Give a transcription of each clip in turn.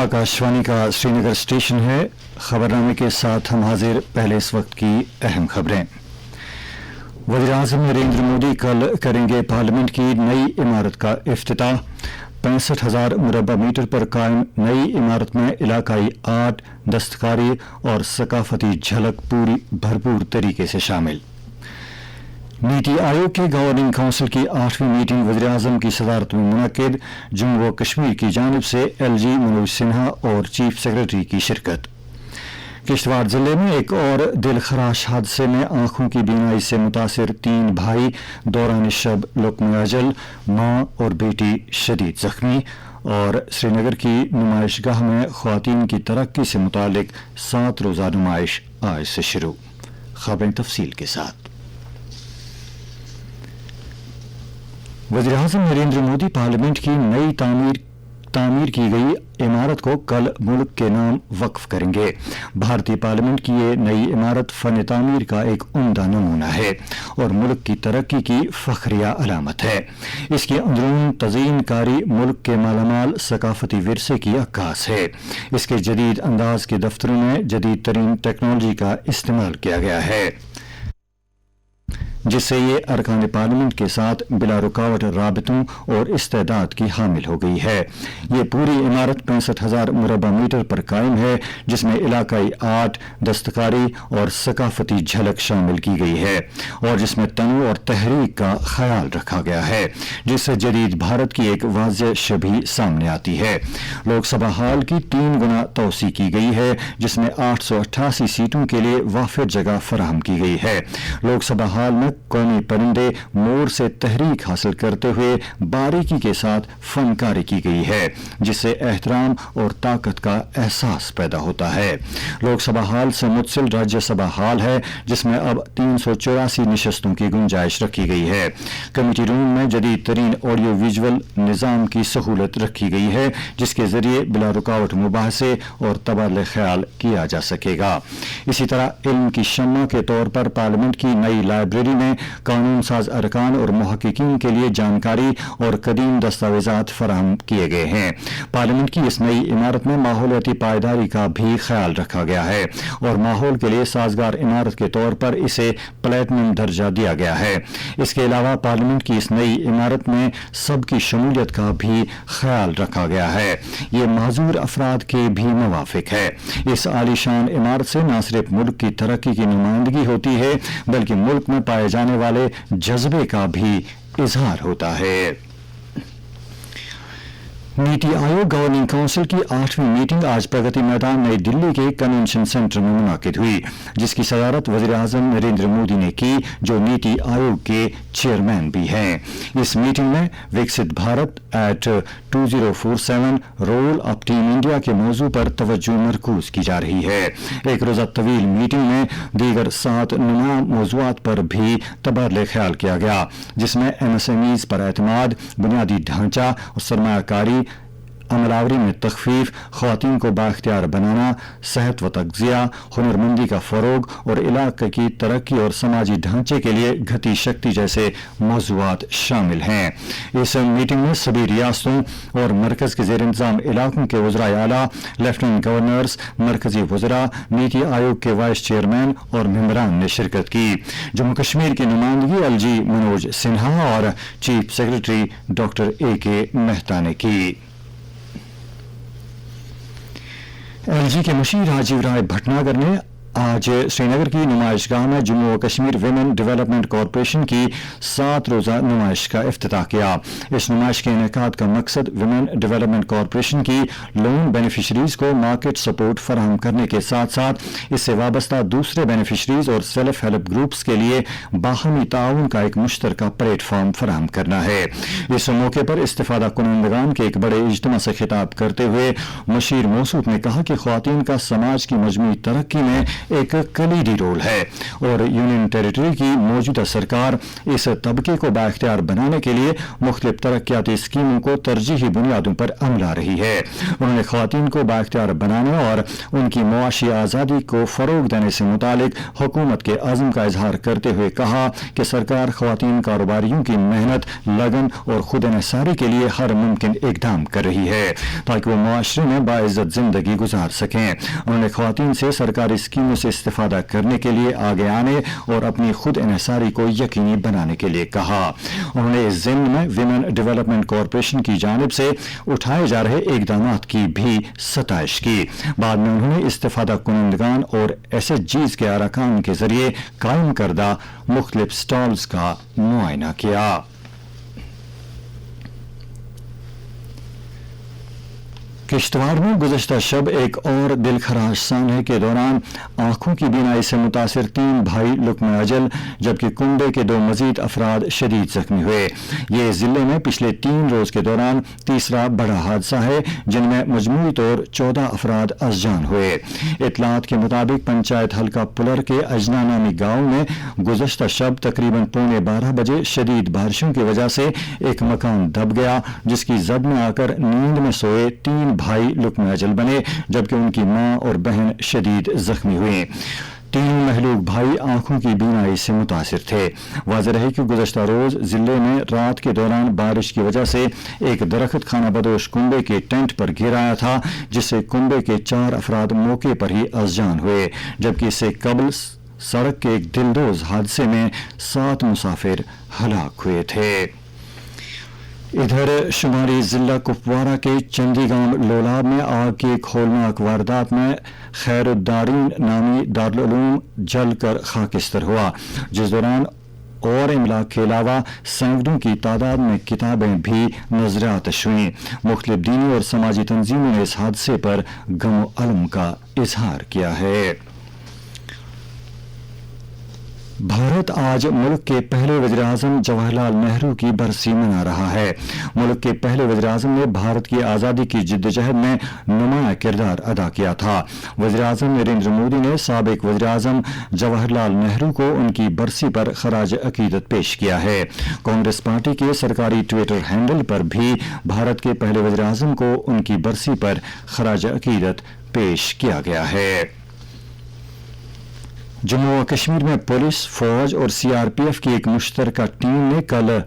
आकाशवाणी का श्रीनगर स्टेशन है। खबरनामे के साथ हम हाजिर। पहले इस वक्त की अहम खबरें। वज़ीर-ए-आज़म नरेंद्र मोदी कल करेंगे पार्लियामेंट की नई इमारत का इफ्तिताह। 65,000 मुरब्बा मीटर पर कायम नई इमारत में इलाकाई आर्ट, दस्तकारी और सकाफती झलक पूरी भरपूर तरीके से शामिल। नीति आयोग के गवर्निंग काउंसिल की 8वीं मीटिंग वज़ीर-ए-आज़म की सदारत में मुनक्किद। जम्मू व कश्मीर की जानिब से LG मनोज सिन्हा और चीफ सेक्रेटरी की शिरकत। किश्तवाड़ जिले में एक और दिलखराश हादसे में आंखों की बीमारी से मुतासिर 3 भाई दौरान शब लुक्मे अजल, मां और बेटी शदीद जख्मी। और श्रीनगर की नुमाइशगाह में ख्वातीन की तरक्की से मुतालिक 7 रोज़ा नुमाइश आज से शुरू। खबरें तफसील के साथ। वज़ीर-ए-आज़म नरेंद्र मोदी पार्लियामेंट की नई तामीर की गई इमारत को कल मुल्क के नाम वक्फ करेंगे। भारतीय पार्लियामेंट की ये नई इमारत फन तामीर का एक उम्दा नमूना है और मुल्क की तरक्की की फखरिया अलामत है। इसकी अंदरून तज़ीन कारी मुल्क के मालामाल सकाफती विरसे की अक्कास है। इसके जदीद अंदाज के दफ्तरों में जदीद तरीन टेक्नोलॉजी का इस्तेमाल किया गया है, जिससे ये अरकान पार्लियामेंट के साथ बिला रुकावट राबितों और इस्तेदाद की हामिल हो गई है। ये पूरी इमारत 65,000 मुरब्बा मीटर पर कायम है, जिसमें इलाकाई आर्ट, दस्तकारी और सकाफती झलक शामिल की गई है और जिसमें तनु और तहरीक का ख्याल रखा गया है, जिससे जदीद भारत की एक वाज़ेह छवि सामने आती है। लोकसभा हॉल की 3 गुना तोसी की गई है, जिसमें 888 सीटों के लिए वाफिर जगह फराहम की गई है। लोकसभा हॉल में कौमी परिंदे मोर से तहरीक हासिल करते हुए बारीकी के साथ फनकारी की गई है, जिससे एहतराम और ताकत का एहसास पैदा होता है। लोकसभा हॉल से मुतसिल राज्यसभा हॉल है, जिसमें अब 384 नशस्तों की गुंजाइश रखी गई है। कमेटी रूम में जदीद तरीन ऑडियो विजुअल निज़ाम की सहूलत रखी गई है, जिसके जरिए बिला रुकावट मुबाहसे और तबादले ख्याल किया जा सकेगा। इसी तरह इल्म की शम्मा के तौर पर पार्लियामेंट की नई लाइब्रेरी में कानून साज अरकान और मुहक्किकीन के लिए जानकारी और कदीम दस्तावेजात फराहम किए गए हैं। पार्लियामेंट की इस नई इमारत में माहौलियाती पायदारी का भी ख्याल रखा गया है और माहौल के लिए साजगार इमारत के तौर पर इसे प्लेटिनम दर्जा दिया गया है। इसके अलावा पार्लियामेंट की इस नई इमारत में सबकी शमूलियत का भी ख्याल रखा गया है। ये माजूर अफराद के भी मुवाफिक है। इस आलीशान इमारत से न सिर्फ मुल्क की तरक्की की नुमाइंदगी होती है, बल्कि मुल्क में पाए जाने वाले जज्बे का भी इजहार होता है। नीति आयोग गवर्निंग काउंसिल की 8वीं मीटिंग आज प्रगति मैदान नई दिल्ली के कन्वेंशन सेंटर में मुनाकिद हुई, जिसकी सदारत वज़ीर-ए-आज़म नरेंद्र मोदी ने की, जो नीति आयोग के चेयरमैन भी हैं। इस मीटिंग में विकसित Bharat at 2047 role of team India के मौजू पर तवज्जो मरकूज की जा रही है। एक रोज़ा तवील मीटिंग में दीगर 7 नुमा मौज़ूआत पर भी तबादले ख्याल किया गया, जिसमें MSMEs पर एतमाद, बुनियादी ढांचा और सरमायाकारी, अमलावरी में तखफीफ, ख्वातीन को बाख्तियार बनाना, सेहत व तग़ज़िया, हुनरमंदी का फ़रोग और इलाके की तरक्की और समाजी ढांचे के लिए घटी शक्ति जैसे मौज़ूआत शामिल हैं। इस मीटिंग में सभी रियासतों और मरकज़ के ज़ेर इंतज़ाम इलाकों के वज़राए आला, लेफ्टिनेंट गवर्नर्स, मरकज़ी वज़रा, नीति आयोग के वाइस चेयरमैन और मेंबरान ने शिरकत की। जम्मू कश्मीर की नुमाइंदगी LG मनोज सिन्हा और chief secretary doctor AK Mehta ने की। LG के मुशीर राजीव राय भटनागर ने आज श्रीनगर की नुमाइशगाह में जम्मू व कश्मीर विमेन डेवलपमेंट कॉरपोरेशन की 7 रोज़ा नुमाइश का इफ्तिताह किया। इस नुमाइश के इनेकाद का मकसद विमेन डेवलपमेंट कॉरपोरेशन की लोन बेनिफिशरीज को मार्केट सपोर्ट फराहम करने के साथ साथ इससे वाबस्ता दूसरे बेनिफिशरीज और सेल्फ हेल्प ग्रुप्स के लिए बाहमी ताउन का एक मुश्तरका प्लेटफॉर्म फराहम करना है। इस मौके पर इस्तिफादा कुनंदगान के एक बड़े इज्तिमा से खिताब करते हुए मुशीर मौसूफ ने कहा कि ख्वातीन का समाज की मजमूई तरक्की में एक कलीदी रोल है और यूनियन टेरिटरी की मौजूदा सरकार इस तबके को बाख्तियार बनाने के लिए मुख्तलिफ तरक्याती स्कीमों को तरजीही बुनियादों पर अमला रही है। उन्होंने ख्वातीन को बाख्तियार बनाने और उनकी मुआशी आज़ादी को फ़रोग देने से मुतालिक हुकूमत के अज़्म का इजहार करते हुए कहा कि सरकार ख्वातीन कारोबारियों की मेहनत, लगन और खुद इन्हिसारी के लिए हर मुमकिन इक़दाम कर रही है ताकि वो मुआशरे में बाइज़्ज़त ज़िंदगी गुजार सकें। उन्होंने ख्वातीन से सरकारी स्कीमों से इस्तिफादा करने के लिए आगे आने और अपनी खुद इन्हिसारी को यकीनी बनाने के लिए कहा। उन्होंने इस ज़िम्न में विमेन डेवलपमेंट कॉरपोरेशन की जानिब से उठाए जा रहे इक़दामात की भी सताइश की। बाद में उन्होंने इस्तिफादा कुनंदगान और SHGs के अरकान के जरिए कायम करदा मुख्तलिफ स्टॉल्स का मुआयना किया। किश्तवाड़ में गुज़श्ता शब एक और दिलखराश सानहे के दौरान आंखों की बीमारी से मुतासिर 3 भाई लुक्मे अजल जबकि कुंबे के 2 मजीद अफराद शदीद जख्मी हुए। ये जिले में पिछले 3 रोज के दौरान तीसरा बड़ा हादसा है जिनमें मजमूई तौर 14 अफराद अज़जान हुए। इतलात के मुताबिक पंचायत हल्का पुलर के अजना नामी गाँव में गुज़श्ता शब तकरीबन 11:15 बजे शदीद बारिशों की वजह से एक मकान दब गया जिसकी जद में आकर नींद में सोए 3 भाई लुक्मे अजल बने जबकि उनकी मां और बहन शदीद जख्मी हुई। तीनों महलूक भाई आंखों की बीमारी से मुतासिर थे। वाज़ेह रहे कि गुज़श्ता रोज जिले में रात के दौरान बारिश की वजह से एक दरख्त खाना बदोश कुंबे के टेंट पर गिर आया था जिससे कुंबे के 4 अफराद मौके पर ही अज़जान हुए जबकि इससे कबल सड़क के एक दिलदोज हादसे में 7 मुसाफिर हलाक हुए थे। इधर शुमारी जिला कुपवारा के चंदीगांव लोलाब में आग की एक होलनाक वारदात में खैरुद्दारीन नामी दारुल उलूम जलकर खाकिस्तर हुआ जिस दौरान और इमलाक के अलावा सैकड़ों की तादाद में किताबें भी नजर आतिश हुई। मुख्तलिफ दीनी और समाजी तंजीमों ने इस हादसे पर गम अलम का इजहार किया है। भारत आज मुल्क के पहले वज़ीर-ए-आज़म जवाहरलाल नेहरू की बरसी मना रहा है। मुल्क के पहले वज़ीर-ए-आज़म ने भारत की आज़ादी की जिद्दोजहद में नुमाया किरदार अदा किया था। वज़ीर-ए-आज़म नरेंद्र मोदी ने साबिक वज़ीर-ए-आज़म जवाहरलाल नेहरू को उनकी बरसी पर खराज अकीदत पेश किया है। कांग्रेस पार्टी के सरकारी ट्विटर हैंडल पर भी भारत के पहले वज़ीर-ए-आज़म को उनकी बरसी पर खराज अकीदत पेश किया गया है। जम्मू व कश्मीर में पुलिस, फौज और CRPF की एक मुश्तरका टीम ने कल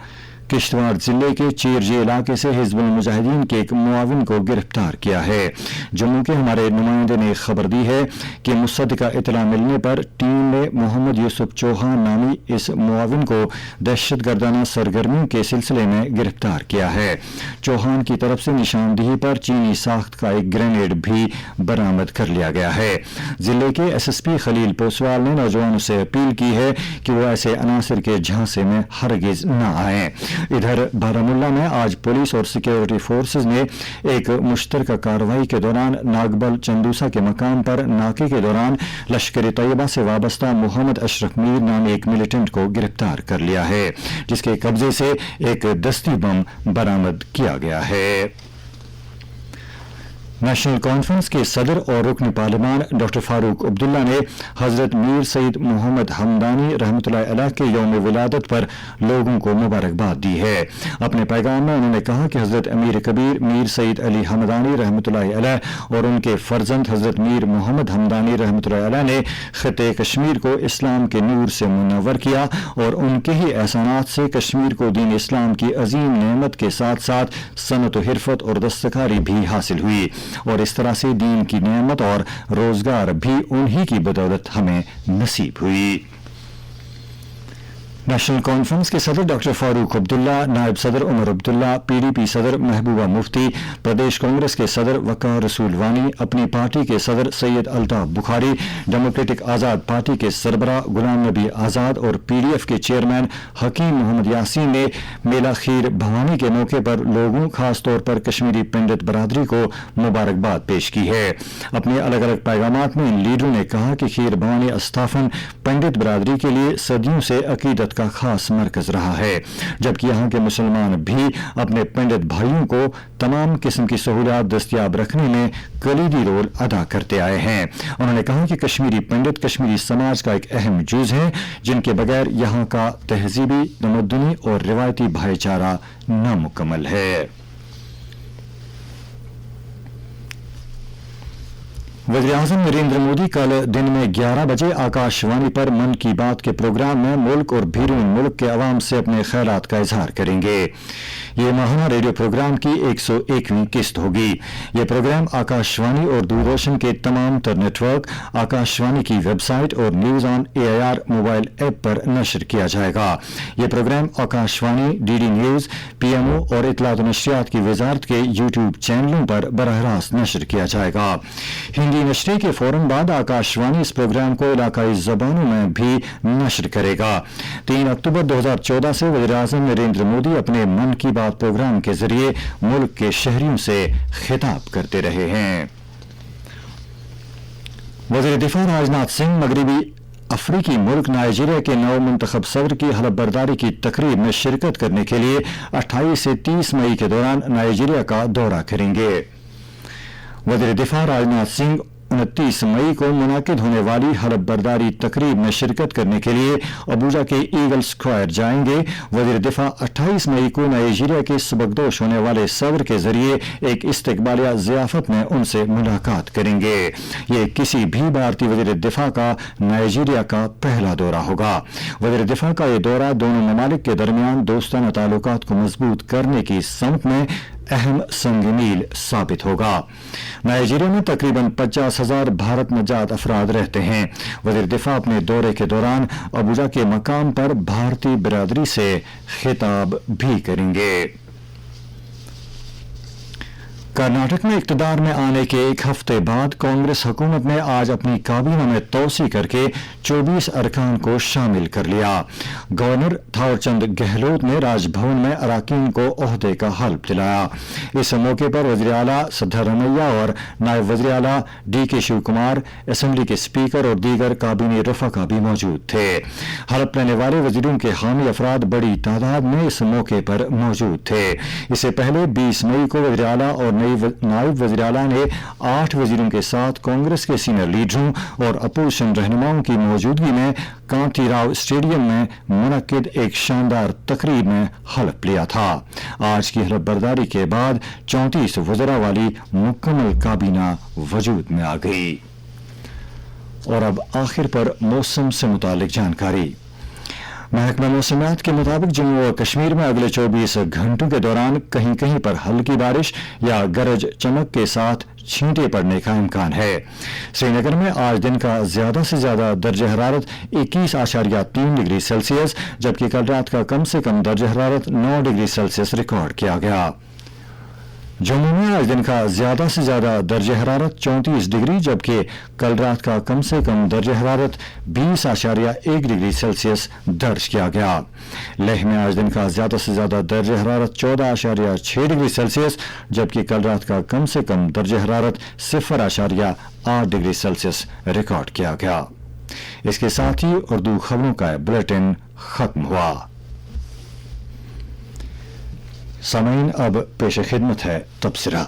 किश्तवाड़ जिले के चीरजी इलाके से हिजबुल मुजाहिदीन के एक मुआविन को गिरफ्तार किया है। जम्मू के हमारे नुमाइंदे ने खबर दी है कि मुसद्दका इतला मिलने पर टीम ने मोहम्मद यूसुफ चौहान नामी इस मुआविन को दहशतगर्दाना सरगर्मियों के सिलसिले में गिरफ्तार किया है। चौहान की तरफ से निशानदेही पर चीनी साख्त का एक ग्रेनेड भी बरामद कर लिया गया है। जिले के SSP खलील पोसवाल ने नौजवानों से अपील की है कि वो ऐसे अनासर के झांसे में हरगिज न आए। इधर बारामुल्ला में आज पुलिस और सिक्योरिटी फोर्सेज ने एक मुश्तरका कार्रवाई के दौरान नागबल चंदूसा के मकाम पर नाके के दौरान लश्कर तैयबा से वाबस्ता मोहम्मद अशरफ मीर नामी एक मिलिटेंट को गिरफ्तार कर लिया है जिसके कब्जे से एक दस्ती बम बरामद किया गया है। नेशनल कॉन्फ्रेंस के सदर और रुकन पार्लिमान डॉक्टर फारूक अब्दुल्ला ने हजरत मीर सईद मोहम्मद हमदानी रहमतुल्लाह अलैह के यौम विलादत पर लोगों को मुबारकबाद दी है। अपने पैगाम में उन्होंने कहा कि हजरत अमीर कबीर मीर सईद अली हमदानी रहमतुल्लाह अलैह और उनके फर्जंद हजरत मीर मोहम्मद हमदानी रहमतुल्लाह अलैह ने खित्ते कश्मीर को इस्लाम के नूर से मुनव्वर किया और उनके ही एहसानात से कश्मीर को दीन इस्लाम की अजीम नेमत के साथ साथ सनत व हिरफत और दस्तकारी भी हासिल हुई और इस तरह से दीन की नेमत और रोजगार भी उन्हीं की बदौलत हमें नसीब हुई। नेशनल कॉन्फ्रेंस के सदर डॉक्टर फारूक अब्दुल्ला, नायब सदर उमर अब्दुल्ला, PDP सदर महबूबा मुफ्ती, प्रदेश कांग्रेस के सदर वकार रसूल वानी, अपनी पार्टी के सदर सैयद अल्ताफ बुखारी, डेमोक्रेटिक आज़ाद पार्टी के सरबरा गुलाम नबी आज़ाद और PDF के चेयरमैन हकीम मोहम्मद यासीन ने मेला खीर भवानी के मौके पर लोगों, खासतौर पर कश्मीरी पंडित बरादरी को मुबारकबाद पेश की है। अपने अलग अलग पैगामात में इन लीडरों ने कहा कि खीर भवानी अस्थाफन पंडित बरादरी के लिए सदियों से अकीदत का खास मरकज रहा है, जबकि यहाँ के मुसलमान भी अपने पंडित भाइयों को तमाम किस्म की सहूलियात दस्तयाब रखने में कलीदी रोल अदा करते आए हैं। उन्होंने कहा कि कश्मीरी पंडित कश्मीरी समाज का एक अहम जुज है, जिनके बगैर यहाँ का तहजीबी, तमद्दुनी और रिवायती भाईचारा नामुकम्मल है। वज़ीर-ए-आज़म नरेंद्र मोदी कल दिन में 11 बजे आकाशवाणी पर मन की बात के प्रोग्राम में मुल्क और बैरून मुल्क के अवाम से अपने ख्यालात का इजहार करेंगे। ये माहाना रेडियो प्रोग्राम की 101वीं किस्त होगी। ये प्रोग्राम आकाशवाणी और दूरदर्शन के तमाम तर नेटवर्क, आकाशवाणी की वेबसाइट और news on AIR mobile app पर नशर किया जाएगा। ये programme Akashvani, DD news, PMO और इत्तलात व नशरियात की वजारत के YouTube चैनलों पर बराह रास्त नशर किया जाएगा। हिंदी नशरे के फौरन बाद आकाशवाणी इस प्रोग्राम को इलाकाई जबानों में भी नशर करेगा। 3 अक्टूबर 2014 से वज़ीर-ए-आज़म नरेंद्र मोदी अपने मन की बात प्रोग्राम के जरिए मुल्क के शहरियों से खिताब करते रहे हैं। वज़ीर दिफा राजनाथ सिंह मगरबी अफ्रीकी मुल्क नाइजीरिया के नव मुंतखब सदर की हलफ बर्दारी की तकरीब में शिरकत करने के लिए 28 से 30 मई के दौरान नाइजीरिया का दौरा करेंगे। वज़ीर दिफा राजनाथ सिंह 29 मई को मुनाकिद होने वाली हलफ बर्दारी तकरीब में शिरकत करने के लिए अबूजा के ईगल स्क्वायर जाएंगे। वज़ीर दिफा 28 मई को नाइजीरिया के सबकदोश होने वाले सदर के जरिए एक इस्तकबालिया ज़ियाफत में उनसे मुलाकात करेंगे। ये किसी भी भारतीय वज़ीर दिफा का नाइजीरिया का पहला दौरा होगा। वज़ीर दिफा का ये दौरा दोनों ममालिक के दरमियान दोस्ताना ताल्लुकात को मजबूत करने की समत में अहम संग-मील साबित होगा। नाइजीरिया में तकरीबन 50,000 भारत नजात अफराद रहते हैं। वज़ीर दिफा अपने दौरे के दौरान अबूजा के मकाम पर भारतीय बिरादरी से खिताब भी करेंगे। कर्नाटक में इक़्तिदार में आने के एक हफ्ते बाद कांग्रेस हुकूमत ने आज अपनी काबीना में तोसी करके 24 अरकान को शामिल कर लिया। गवर्नर थावरचंद गहलोत ने राजभवन में अराकीन को ओहदे का हल्फ दिलाया। इस मौके पर वज़ीर आला सिद्धारमैया और नायब वज़ीर आला DK शिव कुमार, असेंबली के स्पीकर और दीगर काबीनी रफ़का भी मौजूद थे। हल्फ लेने वाले वज़ीरों के हामी अफराद बड़ी तादाद में इस मौके पर मौजूद थे। इससे पहले 20 मई को वज़ीर आला और नायब वज़ीर आला ने 8 वज़ीरों के साथ कांग्रेस के सीनियर लीडरों और अपोजिशन रहनुमाओं की मौजूदगी में कांती राव स्टेडियम में मुनक्किद एक शानदार तकरीब में हल्फ लिया था। आज की हल्फ बर्दारी के बाद 34 वज़रा वाली मुकम्मल काबीना वजूद में आ गई। और अब आखिर पर मौसम से मुतालिक जानकारी। महकमा मौसमियात के मुताबिक जम्मू और कश्मीर में अगले 24 घंटों के दौरान कहीं कहीं पर हल्की बारिश या गरज चमक के साथ छींटे पड़ने का इम्कान है। श्रीनगर में आज दिन का ज्यादा से ज्यादा दर्जा हरारत 21.3 डिग्री सेल्सियस, जबकि कल रात का कम से कम दर्जा हरारत 9 डिग्री सेल्सियस रिकॉर्ड किया गया। जम्मू में आज दिन का ज्यादा से ज्यादा दर्जा हरारत 34 डिग्री, जबकि कल रात का कम से कम दर्जा हरारत 20.1 डिग्री सेल्सियस दर्ज किया गया। लेह में आज दिन का ज्यादा से ज्यादा दर्जा हरारत 14.6 डिग्री सेल्सियस, जबकि कल रात का कम से कम दर्जा हरारत 0.8 डिग्री सेल्सियस रिकॉर्ड किया गया। इसके साथ ही उर्दू खबरों का बुलेटिन खत्म हुआ। सामीन, अब पेश खिदमत है तबसरा।